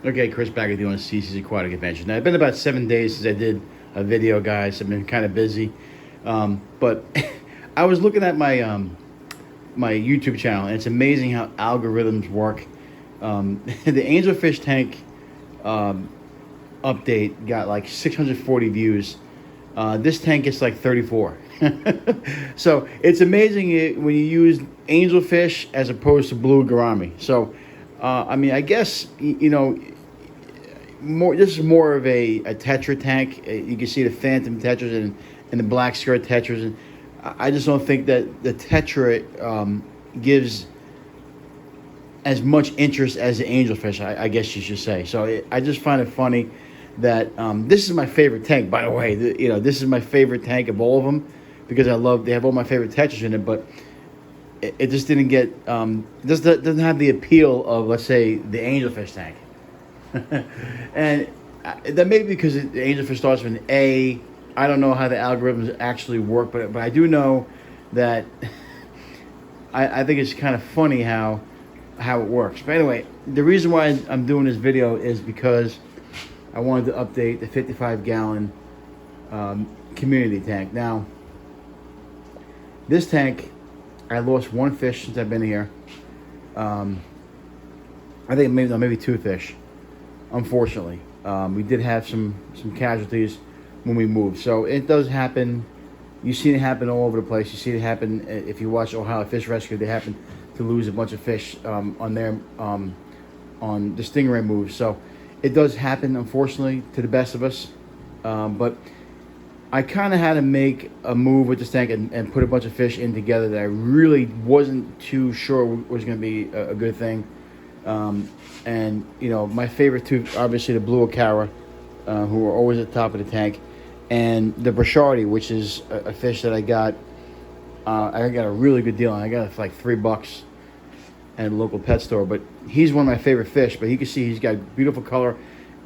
Okay, Chris back with you on CC's Aquatic Adventure. Now, it's been about 7 days since I did a video, guys. I've been kind of busy. But I was looking at my YouTube channel, and it's amazing how algorithms work. The angelfish tank update got like 640 views. This tank gets like 34. So it's amazing when you use angelfish as opposed to blue gourami. So I mean, I guess you know, more. This is more of a tetra tank. You can see the phantom tetras and the black skirt tetras, and I just don't think that the tetra gives as much interest as the angelfish. I guess you should say. So I just find it funny that this is my favorite tank. By the way, this is my favorite tank of all of them because they have all my favorite tetras in it, but it just didn't get doesn't have the appeal of, let's say, the angelfish tank. And that may be because the angelfish starts with an A. I don't know how the algorithms actually work, but I do know that I think it's kind of funny how it works. But anyway, the reason why I'm doing this video is because I wanted to update the 55-gallon community tank. Now, this tank, I lost one fish since I've been here. I think maybe two fish, unfortunately. We did have some casualties when we moved. So it does happen. You've seen it happen all over the place. You see it happen if you watch Ohio Fish Rescue. They happen to lose a bunch of fish on the stingray moves. So it does happen, unfortunately, to the best of us. But I kind of had to make a move with this tank and put a bunch of fish in together that I really wasn't too sure was going to be a good thing. And, my favorite two, obviously the blue acara, who are always at the top of the tank, and the brochardi, which is a fish that I got a really good deal on. I got it for like $3 at a local pet store. But he's one of my favorite fish. But you can see he's got beautiful color,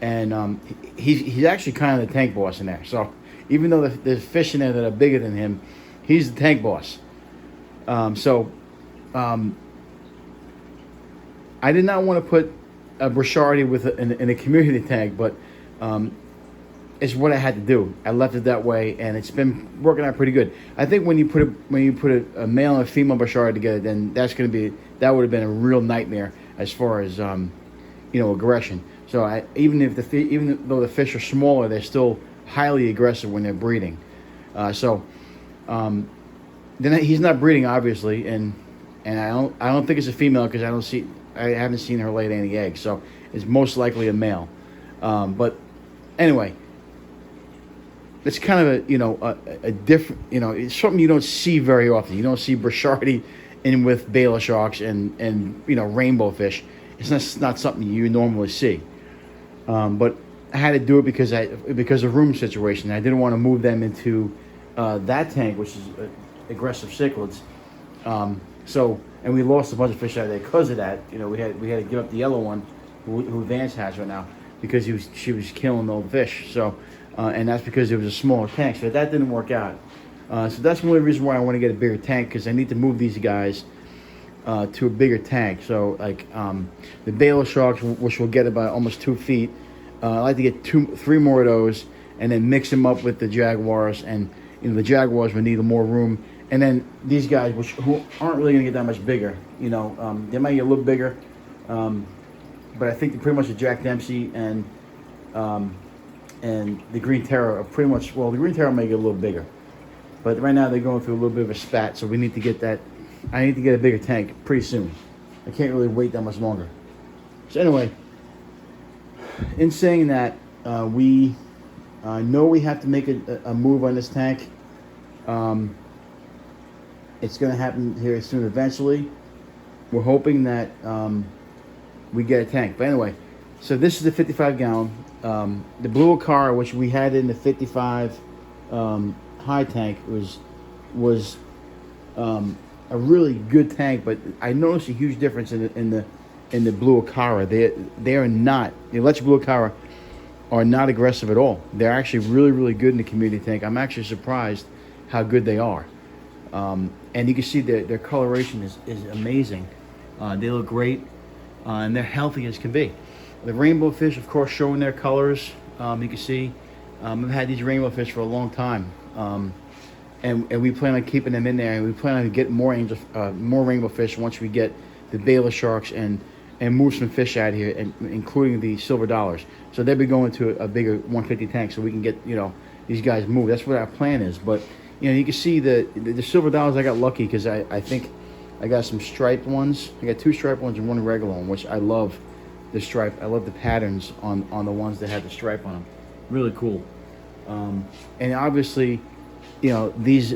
and he's actually kind of the tank boss in there. So even though there's fish in there that are bigger than him, he's the tank boss. I did not want to put a brochardi in a community tank, but it's what I had to do. I left it that way, and it's been working out pretty good. I think when you put a male and a female brochardi together, then that would have been a real nightmare as far as aggression. So even though the fish are smaller, they're still highly aggressive when they're breeding. Then he's not breeding, obviously, and I don't think it's a female because I haven't seen her lay any eggs. So it's most likely a male. But anyway, it's kind of a different, it's something you don't see very often. You don't see brochardi in with Baylor sharks and rainbow fish. It's not something you normally see. But I had to do it because of room situation. I didn't want to move them into that tank, which is aggressive cichlids. And we lost a bunch of fish out of there because of that. We had to give up the yellow one, who Vance has right now, because she was killing all the fish. So, and that's because it was a smaller tank. So that didn't work out. So that's the only reason why I want to get a bigger tank, because I need to move these guys to a bigger tank. So like the Baylor sharks, which will get about almost 2 feet. I like to get 3 more of those, and then mix them up with the jaguars. And the jaguars would need more room. And then these guys, who aren't really going to get that much bigger, they might get a little bigger, but I think pretty much the Jack Dempsey and the Green Terror are pretty much, well, the Green Terror may get a little bigger, but right now they're going through a little bit of a spat, so we need to get that. I need to get a bigger tank pretty soon. I can't really wait that much longer. So anyway, in saying that, we know we have to make a move on this tank. It's going to happen here soon eventually. We're hoping that we get a tank. But anyway, so this is the 55-gallon. The blue acara, which we had in the 55 high tank, was a really good tank. But I noticed a huge difference in the blue acara. They are not, the electric blue acara are not aggressive at all. They're actually really, really good in the community tank. I'm actually surprised how good they are. And you can see their coloration is amazing. They look great, and they're healthy as can be. The rainbow fish, of course, showing their colors. You can see I've had these rainbow fish for a long time, and we plan on keeping them in there, and we plan on getting more rainbow fish once we get the Baylor sharks and move some fish out here, and including the silver dollars. So they'll be going to a bigger 150 tank, so we can get these guys moved. That's what our plan is. But you can see the silver dollars. I got lucky because I think I got some striped ones. I got 2 striped ones and 1 regular one, which I love. The stripe. I love the patterns on the ones that have the stripe on them. Really cool. And obviously, these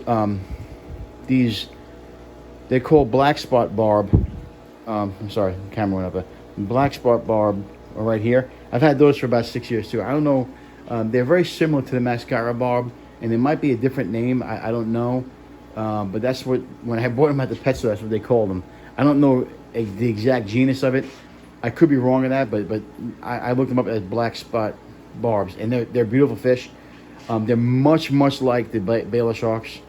they're called black spot barb. I'm sorry, the camera went up there. Black spot barb right here. I've had those for about 6 years too. I don't know. They're very similar to the mascara barb, and it might be a different name. I don't know. But that's what, when I bought them at the pet store, that's what they called them. I don't know the exact genus of it. I could be wrong on that, but I looked them up as black spot barbs, and they're beautiful fish. They're much like the Baylor sharks.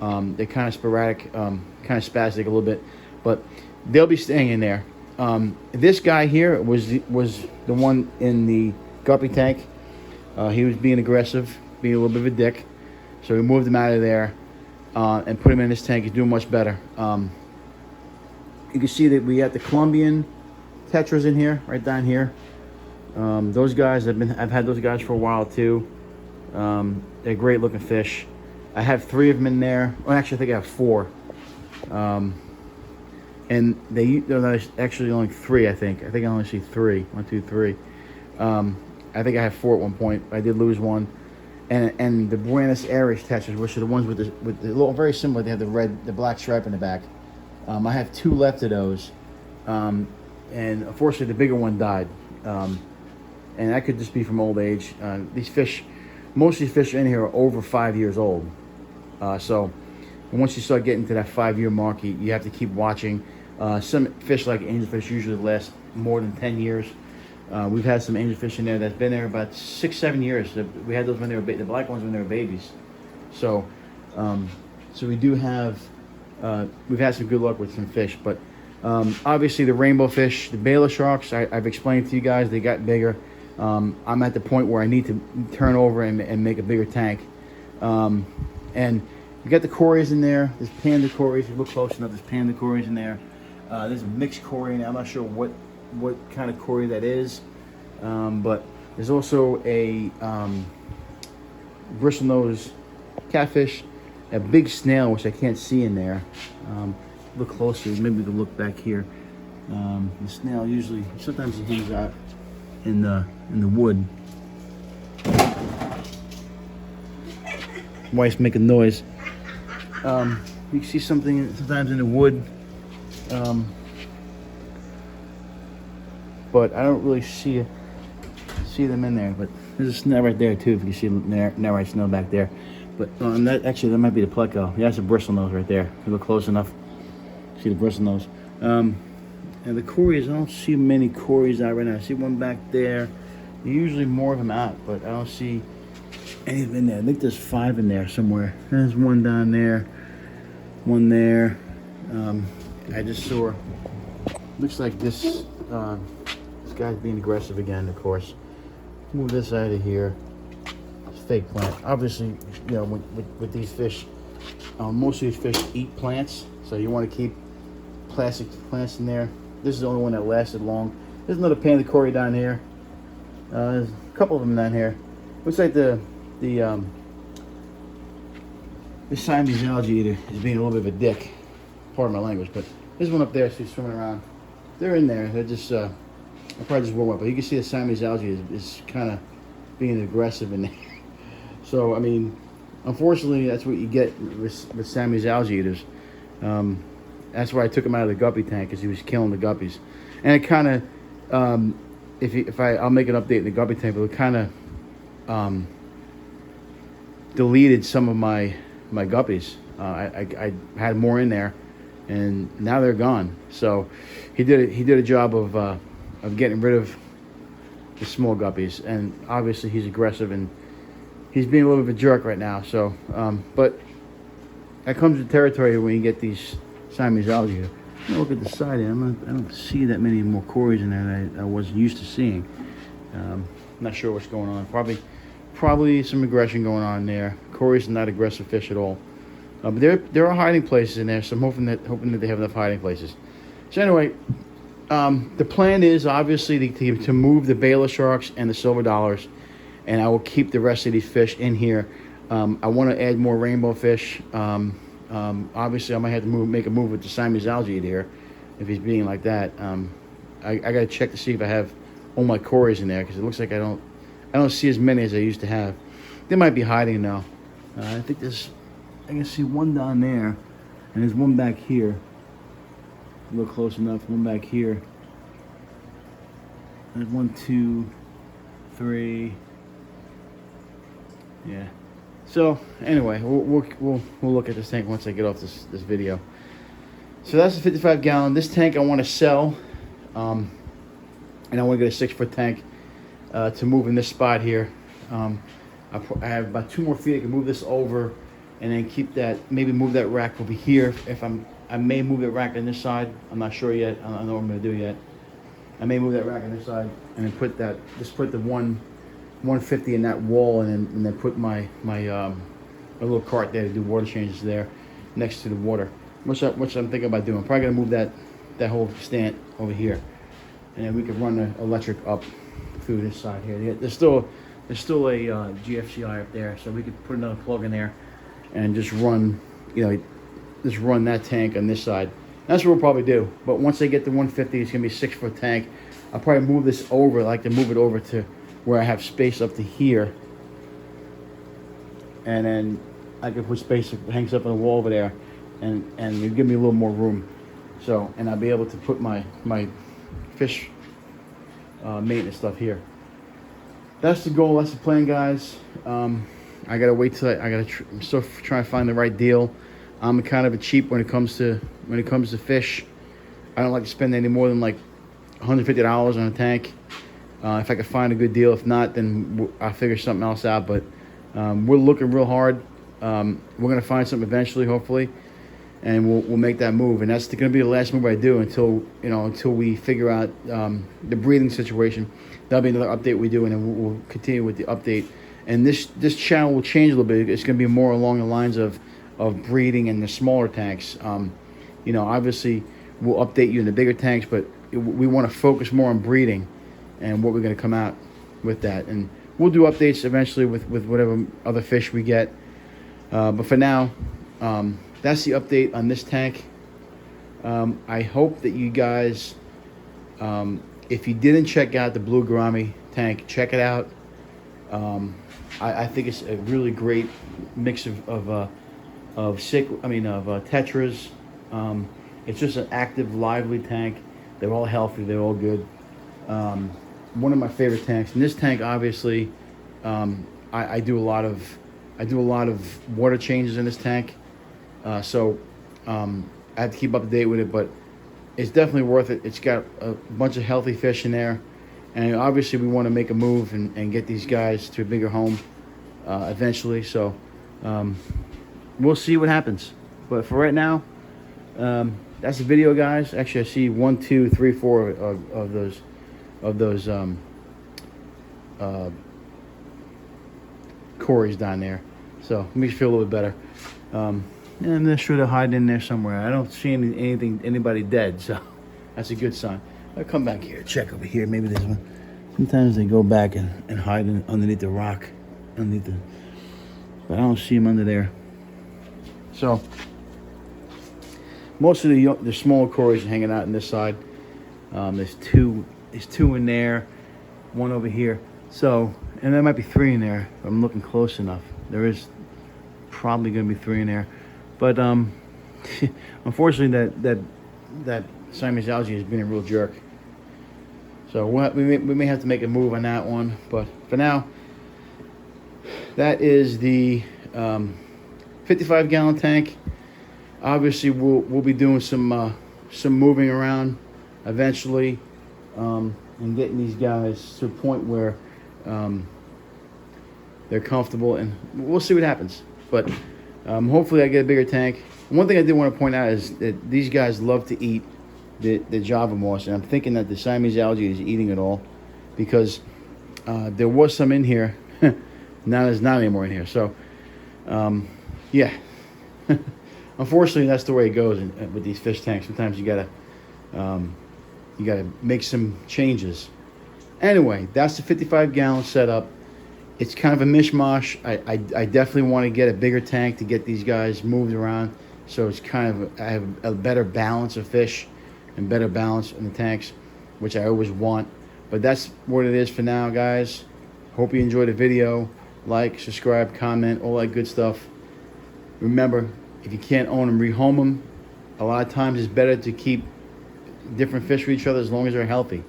They're kind of sporadic, kind of spastic a little bit, but they'll be staying in there. This guy here was the one in the guppy tank. He was being aggressive, being a little bit of a dick, so we moved him out of there and put him in this tank. He's doing much better. You can see that we got the Colombian tetras in here, right down here. Those guys, I've had those guys for a while too. They're great looking fish. I have 3 of them in there. Well, actually, I think I have 4. And they're actually only 3. I think I only see 3. 1, 2, 3. I think I had 4 at one point. I did lose one. And the Buenos Aires tetras, which are the ones with the little, very similar. They have the black stripe in the back. I have 2 left of those. And unfortunately the bigger one died, and that could just be from old age. These fish, most of these fish in here are over 5 years old, so once you start getting to that 5-year mark, you have to keep watching. Some fish like angelfish usually last more than 10 years. We've had some angelfish in there that's been there about 6-7 years. We had those when they were the black ones when they were babies. So we do have we've had some good luck with some fish. But obviously the rainbow fish, the Baylor sharks, I've explained to you guys, they got bigger. I'm at the point where I need to turn over and make a bigger tank. And we got the cories in there. There's panda cories. If you look close enough, there's panda cories in there. There's a mixed cory in there. I'm not sure what kind of cory that is. But there's also a bristlenose catfish, a big snail, which I can't see in there. Look closer, maybe we can look back here. The snail usually, sometimes he hangs out in the wood. Wife's making noise. You can see something sometimes in the wood, but I don't really see them in there. But there's a snail right there too. If you see a narrow snail back there, but that might be the pleco. Yeah, that's a bristlenose right there. If you look close enough. See the bristlenose. And the cories, I don't see many cories out right now. I see one back there. Usually more of them out, but I don't see any of them in there. I think there's 5 in there somewhere. There's one down there, one there. I just saw, looks like this guy's being aggressive again, of course. Move this out of here. It's fake plant. Obviously, with these fish, most of these fish eat plants, so you want to keep plastic plants in there. This is the only one that lasted long. There's another panda cory down here. There's a couple of them down here. Looks like the Siamese algae eater is being a little bit of a dick. Pardon my language, but there's one up there. She's swimming around. They're in there. They're just I probably just warm up, but you can see the Siamese algae is kind of being aggressive in there. So I mean, unfortunately, that's what you get with Siamese algae eaters. That's why I took him out of the guppy tank, because he was killing the guppies. And it kind of, I'll make an update in the guppy tank, but it kind of deleted some of my guppies. I had more in there, and now they're gone. So he did a job of getting rid of the small guppies, and obviously he's aggressive and he's being a little bit of a jerk right now. So, but that comes with territory when you get these Siamese algae. Look at the side here. I don't see that many more cories in there that I wasn't used to seeing. Not sure what's going on. Probably some aggression going on there. Corey's not aggressive fish at all. But there are hiding places in there, so I'm hoping that they have enough hiding places. So anyway, the plan is obviously to move the Baylor sharks and the silver dollars, and I will keep the rest of these fish in here. I want to add more rainbow fish. Obviously, I might have to make a move with the Siamese algae here if he's being like that. I got to check to see if I have all my Corys in there, because it looks like I don't see as many as I used to have. They might be hiding now. I think I can see one down there, and there's one back here. Look close enough. One back here. There's 1, 2, 3. Yeah. So anyway, we'll look at this tank once I get off this video. So that's a 55 gallon. This tank I want to sell, and I want to get a 6-foot tank to move in this spot here. I have about 2 more feet. I can move this over, and then keep that. Maybe move that rack over here. I may move the rack on this side. I'm not sure yet. I don't know what I'm gonna do yet. I may move that rack on this side and then put the 150 in that wall, and then put my little cart there to do water changes there next to the water. Which I'm thinking about doing. I'm probably gonna move that whole stand over here, and then we can run the electric up through this side here. There's still a GFCI up there, so we could put another plug in there and just run that tank on this side. That's what we'll probably do. But once I get to 150, it's gonna be a 6-foot tank. I'll probably move this over. I like to move it over to where I have space up to here, and then I can put space that hangs up on the wall over there, and it'll give me a little more room. So, and I'll be able to put my fish maintenance stuff here. That's the goal. That's the plan, guys. I gotta wait till I'm still trying to find the right deal. I'm kind of a cheap when it comes to fish. I don't like to spend any more than like $150 on a tank. If I can find a good deal. If not, then I'll figure something else out. But we're looking real hard. We're gonna find something eventually, hopefully, and we'll make that move. And that's gonna be the last move I do until we figure out the breeding situation. That'll be another update we do, and then we'll continue with the update. And this channel will change a little bit. It's gonna be more along the lines of breeding in the smaller tanks. Obviously we'll update you in the bigger tanks, but we want to focus more on breeding and what we're going to come out with that. And we'll do updates eventually with whatever other fish we get. But for now, that's the update on this tank. I hope that you guys, if you didn't check out the blue gourami tank, check it out. I think it's a really great mix of tetras. It's just an active, lively tank. They're all healthy. They're all good. One of my favorite tanks. And this tank, obviously, I do a lot of water changes in this tank. So I have to keep up to date with it, but it's definitely worth it. It's got a bunch of healthy fish in there, and obviously we want to make a move and get these guys to a bigger home eventually. So we'll see what happens. But for right now, that's the video, guys. Actually, I see 1, 2, 3, 4 of those Corys down there. So it makes me feel a little bit better. And I'm sure they're hiding in there somewhere. I don't see anybody dead, so that's a good sign. I'll come back here, check over here. Maybe there's one. Sometimes they go back and hide underneath the rock, but I don't see them under there. So most of the smaller Corys are hanging out on this side. There's two in there, one over here. So, and there might be 3 in there if I'm looking close enough. There is probably going to be 3 in there, but unfortunately that Siamese algae has been a real jerk. So we may have to make a move on that one. But for now, that is the 55-gallon tank. Obviously, we'll be doing some moving around eventually, and getting these guys to a point where they're comfortable, and we'll see what happens. But hopefully I get a bigger tank. One thing I did want to point out is that these guys love to eat the Java moss, and I'm thinking that the Siamese algae is eating it all, because There was some in here. Now there's not anymore in here. So, yeah. Unfortunately, that's the way it goes with these fish tanks. Sometimes you gotta make some changes. Anyway, that's the 55-gallon setup. It's kind of a mishmash. I definitely want to get a bigger tank to get these guys moved around. So it's kind of, I have a better balance of fish and better balance in the tanks, which I always want. But that's what it is for now, guys. Hope you enjoyed the video. Like, subscribe, comment, all that good stuff. Remember, if you can't own them, rehome them. A lot of times it's better to keep different fish for each other as long as they're healthy.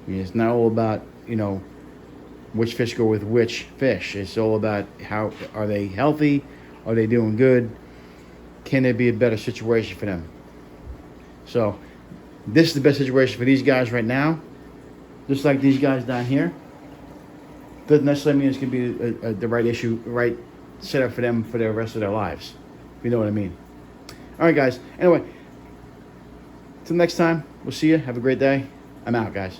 I mean, it's not all about, you know, which fish go with which fish. It's all about how are they healthy? Are they doing good? Can there be a better situation for them? So this is the best situation for these guys right now. Just like these guys down here. Doesn't necessarily mean it's going to be the right issue, right setup for them for the rest of their lives. You know what I mean? All right, guys. Anyway, till next time, we'll see you. Have a great day. I'm out, guys.